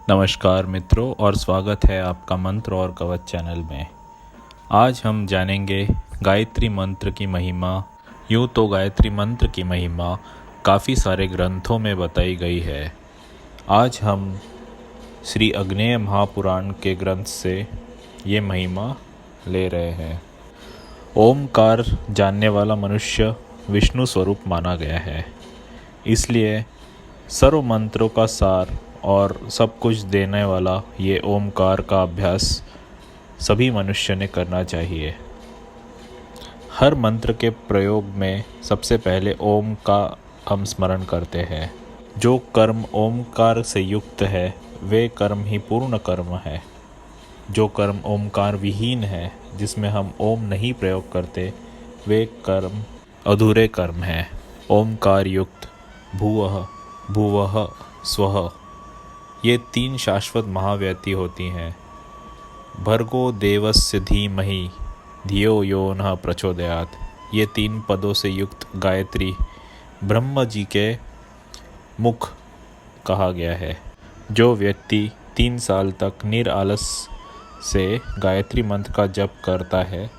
नमस्कार मित्रों और स्वागत है आपका मंत्र और कवच चैनल में। आज हम जानेंगे गायत्री मंत्र की महिमा। यूँ तो गायत्री मंत्र की महिमा काफ़ी सारे ग्रंथों में बताई गई है। आज हम श्री अग्नेय महापुराण के ग्रंथ से ये महिमा ले रहे हैं। ओमकार जानने वाला मनुष्य विष्णु स्वरूप माना गया है, इसलिए सर्व मंत्रों का सार और सब कुछ देने वाला ये ओमकार का अभ्यास सभी मनुष्य ने करना चाहिए। हर मंत्र के प्रयोग में सबसे पहले ओम का हम स्मरण करते हैं। जो कर्म ओमकार से युक्त है वे कर्म ही पूर्ण कर्म है। जो कर्म ओमकार विहीन है, जिसमें हम ओम नहीं प्रयोग करते, वे कर्म अधूरे कर्म हैं। ओमकार युक्त भुवः भुवः स्वः ये तीन शाश्वत महाव्यक्ति होती हैं। भर्गो देवस्य धीमहि धियो यो नः प्रचोदयात् ये तीन पदों से युक्त गायत्री ब्रह्म जी के मुख कहा गया है। जो व्यक्ति 3 साल तक निरालस से गायत्री मंत्र का जप करता है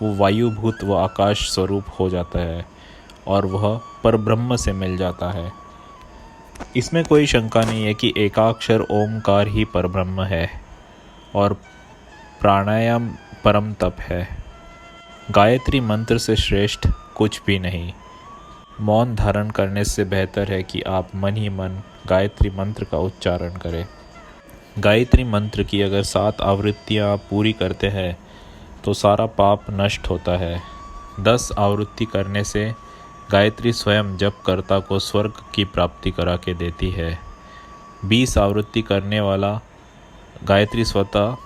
वो वायुभूत व आकाश स्वरूप हो जाता है और वह परब्रह्म से मिल जाता है। इसमें कोई शंका नहीं है कि एकाक्षर ओमकार ही परब्रह्म है और प्राणायाम परम तप है। गायत्री मंत्र से श्रेष्ठ कुछ भी नहीं। मौन धारण करने से बेहतर है कि आप मन ही मन गायत्री मंत्र का उच्चारण करें। गायत्री मंत्र की अगर 7 आवृत्तियाँ पूरी करते हैं तो सारा पाप नष्ट होता है। 10 आवृत्ति करने से गायत्री स्वयं जपकर्ता को स्वर्ग की प्राप्ति करा के देती है। 20 आवृत्ति करने वाला गायत्री स्वतः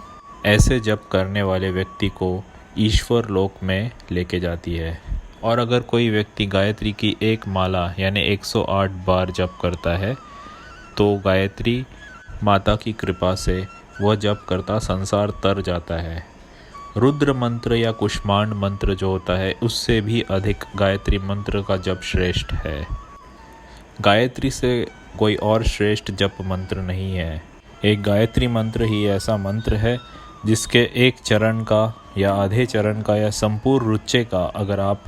ऐसे जप करने वाले व्यक्ति को ईश्वर लोक में लेके जाती है। और अगर कोई व्यक्ति गायत्री की एक माला यानी 108 बार जप करता है तो गायत्री माता की कृपा से वह जप करता संसार तर जाता है। रुद्र मंत्र या कुष्मांड मंत्र जो होता है उससे भी अधिक गायत्री मंत्र का जप श्रेष्ठ है। गायत्री से कोई और श्रेष्ठ जप मंत्र नहीं है। एक गायत्री मंत्र ही ऐसा मंत्र है जिसके एक चरण का या आधे चरण का या संपूर्ण रुच्चे का अगर आप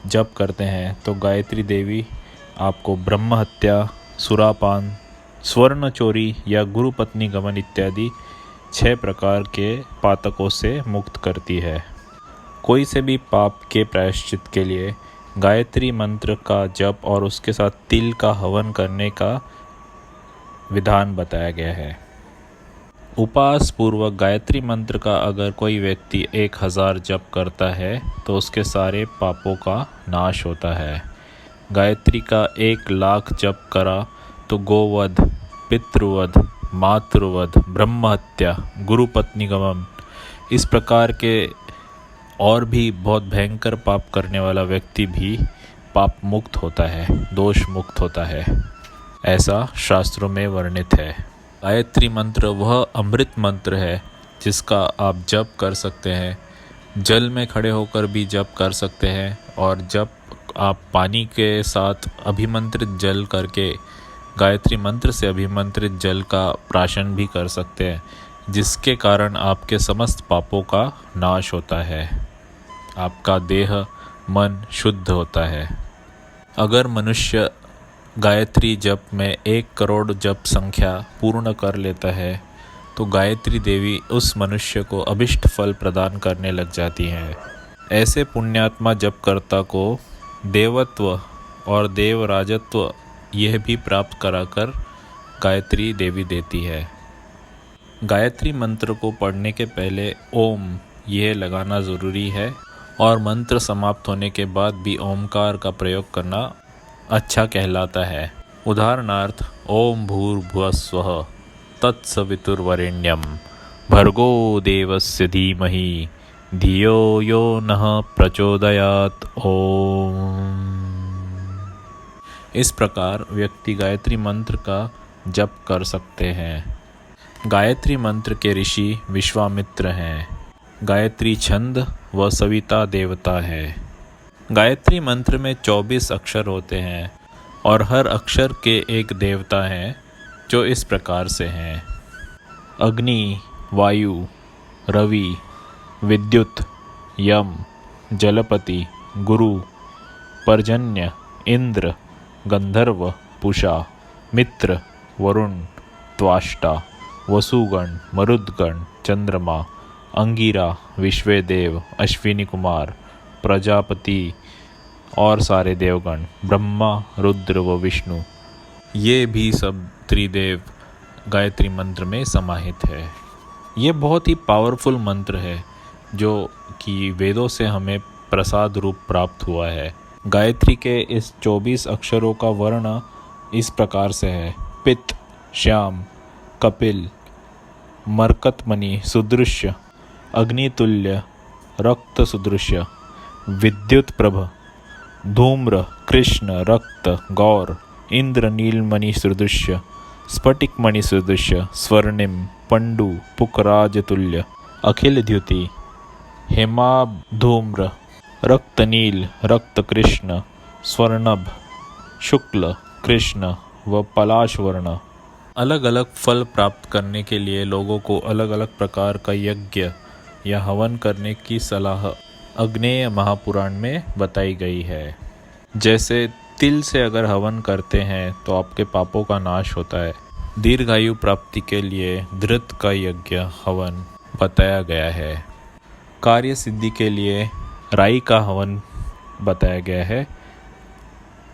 जप करते हैं तो गायत्री देवी आपको ब्रह्म हत्या, सुरापान, स्वर्ण चोरी या गुरु पत्नी गमन इत्यादि 6 प्रकार के पातकों से मुक्त करती है। कोई से भी पाप के प्रायश्चित के लिए गायत्री मंत्र का जप और उसके साथ तिल का हवन करने का विधान बताया गया है। उपास पूर्वक गायत्री मंत्र का अगर कोई व्यक्ति 1000 जप करता है तो उसके सारे पापों का नाश होता है। गायत्री का 1 लाख जप करा तो गोवध, पितृवध, मातृवध, ब्रह्महत्या, गुरु पत्नी गमन इस प्रकार के और भी बहुत भयंकर पाप करने वाला व्यक्ति भी पाप मुक्त होता है, दोष मुक्त होता है, ऐसा शास्त्रों में वर्णित है। गायत्री मंत्र वह अमृत मंत्र है जिसका आप जप कर सकते हैं, जल में खड़े होकर भी जप कर सकते हैं और जब आप पानी के साथ अभिमंत्रित जल करके गायत्री मंत्र से अभिमंत्रित जल का प्राशन भी कर सकते हैं, जिसके कारण आपके समस्त पापों का नाश होता है, आपका देह मन शुद्ध होता है। अगर मनुष्य गायत्री जप में 1 करोड़ जप संख्या पूर्ण कर लेता है तो गायत्री देवी उस मनुष्य को अभिष्ट फल प्रदान करने लग जाती हैं। ऐसे पुण्यात्मा जपकर्ता को देवत्व और देवराजत्व यह भी प्राप्त कराकर गायत्री देवी देती है। गायत्री मंत्र को पढ़ने के पहले ओम यह लगाना ज़रूरी है और मंत्र समाप्त होने के बाद भी ओमकार का प्रयोग करना अच्छा कहलाता है। उदाहरणार्थ ओम भूर्भुवस्वः तत्सवितुर्वरेण्यं भर्गो देवस्य धीमहि धियो यो नः प्रचोदयात् ओम। इस प्रकार व्यक्ति गायत्री मंत्र का जप कर सकते हैं। गायत्री मंत्र के ऋषि विश्वामित्र हैं। गायत्री छंद व सविता देवता है। गायत्री मंत्र में 24 अक्षर होते हैं और हर अक्षर के एक देवता हैं जो इस प्रकार से हैं: अग्नि, वायु, रवि, विद्युत, यम, जलपति, गुरु, पर्जन्य, इंद्र, गंधर्व, पुषा, मित्र, वरुण, त्वाष्टा, वसुगण, मरुद्गण, चंद्रमा, अंगिरा, विश्वेदेव, अश्विनी कुमार, प्रजापति और सारे देवगण, ब्रह्मा, रुद्र व विष्णु, ये भी सब त्रिदेव गायत्री मंत्र में समाहित है। ये बहुत ही पावरफुल मंत्र है जो कि वेदों से हमें प्रसाद रूप प्राप्त हुआ है। गायत्री के इस 24 अक्षरों का वर्ण इस प्रकार से है: पित्त, श्याम, कपिल, मरकतमणि सुदृश्य, अग्नितुल्य, रक्त सुदृश्य, विद्युत प्रभ, धूम्र, कृष्ण, रक्त, गौर, इंद्र नीलमणि सुदृश्य, स्फटिक मणि सुदृश्य, स्वर्णिम, पंडु, पुकराज तुल्य, अखिल द्युति, हेमाधूम्र, रक्त नील, रक्त कृष्ण, स्वर्णभ, शुक्ल, कृष्ण व पलाश वर्ण। अलग अलग फल प्राप्त करने के लिए लोगों को अलग अलग प्रकार का यज्ञ या हवन करने की सलाह अग्नेय महापुराण में बताई गई है। जैसे तिल से अगर हवन करते हैं तो आपके पापों का नाश होता है। दीर्घायु प्राप्ति के लिए धृत का यज्ञ हवन बताया गया है। कार्य सिद्धि के लिए राई का हवन बताया गया है।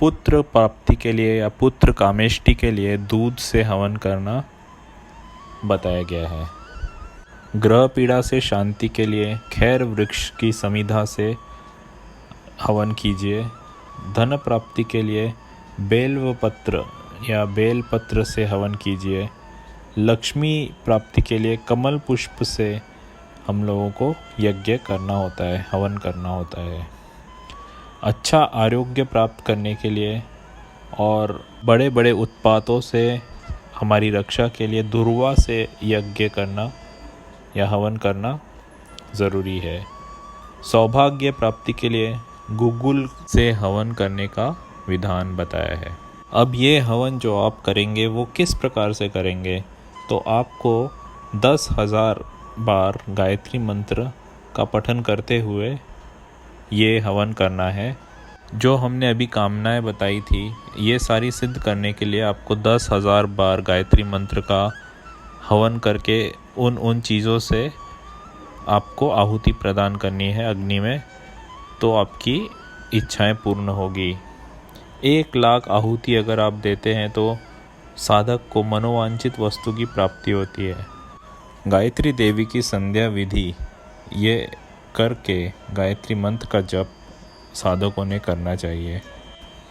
पुत्र प्राप्ति के लिए या पुत्र कामेष्टि के लिए दूध से हवन करना बताया गया है। ग्रह पीड़ा से शांति के लिए खैर वृक्ष की समिधा से हवन कीजिए। धन प्राप्ति के लिए बेल्व पत्र या बेल पत्र से हवन कीजिए। लक्ष्मी प्राप्ति के लिए कमल पुष्प से हम लोगों को यज्ञ करना होता है, हवन करना होता है। अच्छा आरोग्य प्राप्त करने के लिए और बड़े बड़े उत्पातों से हमारी रक्षा के लिए दुर्वा से यज्ञ करना या हवन करना ज़रूरी है। सौभाग्य प्राप्ति के लिए गुगुल से हवन करने का विधान बताया है। अब ये हवन जो आप करेंगे वो किस प्रकार से करेंगे, तो आपको 10,000 बार गायत्री मंत्र का पठन करते हुए ये हवन करना है। जो हमने अभी कामनाएं बताई थी ये सारी सिद्ध करने के लिए आपको 10,000 बार गायत्री मंत्र का हवन करके उन चीज़ों से आपको आहुति प्रदान करनी है अग्नि में, तो आपकी इच्छाएं पूर्ण होगी। 1,00,000 आहुति अगर आप देते हैं तो साधक को मनोवांछित वस्तु की प्राप्ति होती है। गायत्री देवी की संध्या विधि ये करके गायत्री मंत्र का जप साधकों ने करना चाहिए।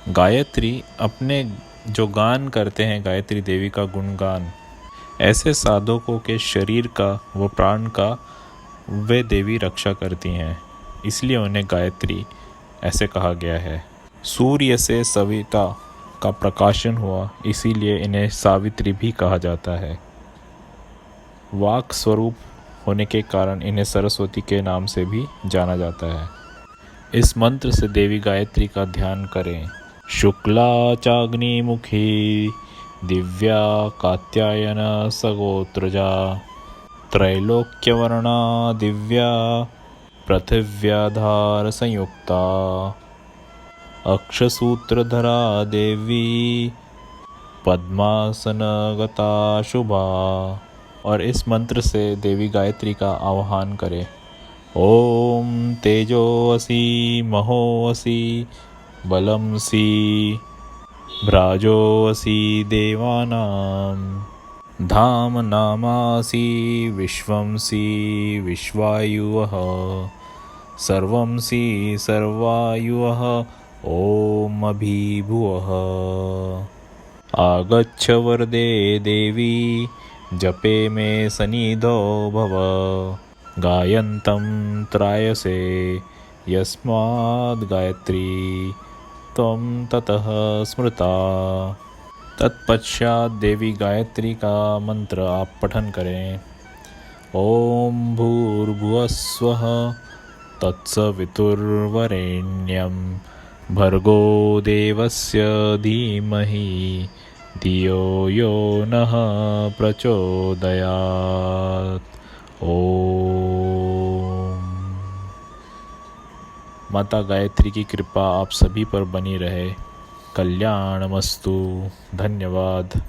गायत्री अपने जो गान करते हैं गायत्री देवी का गुणगान, ऐसे साधकों के शरीर का व प्राण का वे देवी रक्षा करती हैं, इसलिए उन्हें गायत्री ऐसे कहा गया है। सूर्य से सविता का प्रकाशन हुआ, इसीलिए इन्हें सावित्री भी कहा जाता है। वाक स्वरूप होने के कारण इन्हें सरस्वती के नाम से भी जाना जाता है। इस मंत्र से देवी गायत्री का ध्यान करें। शुक्ला चाग्निमुखी दिव्या कात्यायन सगोत्रजा त्रैलोक्यवर्णा दिव्या पृथिव्याधार संयुक्ता अक्षसूत्रधरा देवी पद्मासनगता शुभा। और इस मंत्र से देवी गायत्री का आह्वान करें। ओम तेजोऽसि महोऽसि बलंसि भ्राजोऽसि देवानां धाम नामासि विश्वंसि विश्वायुवः सर्वंसि सर्वायुवः ओम अभिभुवः। आगच्छ वरदे देवी जपे मे सनिधो भव गायन्तं त्रायसे यस्माद् गायत्री त्वं ततः स्मृता। तत्पश्चात देवी गायत्री का मंत्र आप पठन करें। ओम भूर्भुवस्वः तत्सवितुर्वरेण्यं भर्गो देवस्य धीमहि धियो यो नः प्रचोदयात्। ओम। माता गायत्री की कृपा आप सभी पर बनी रहे। कल्याणमस्तु। धन्यवाद।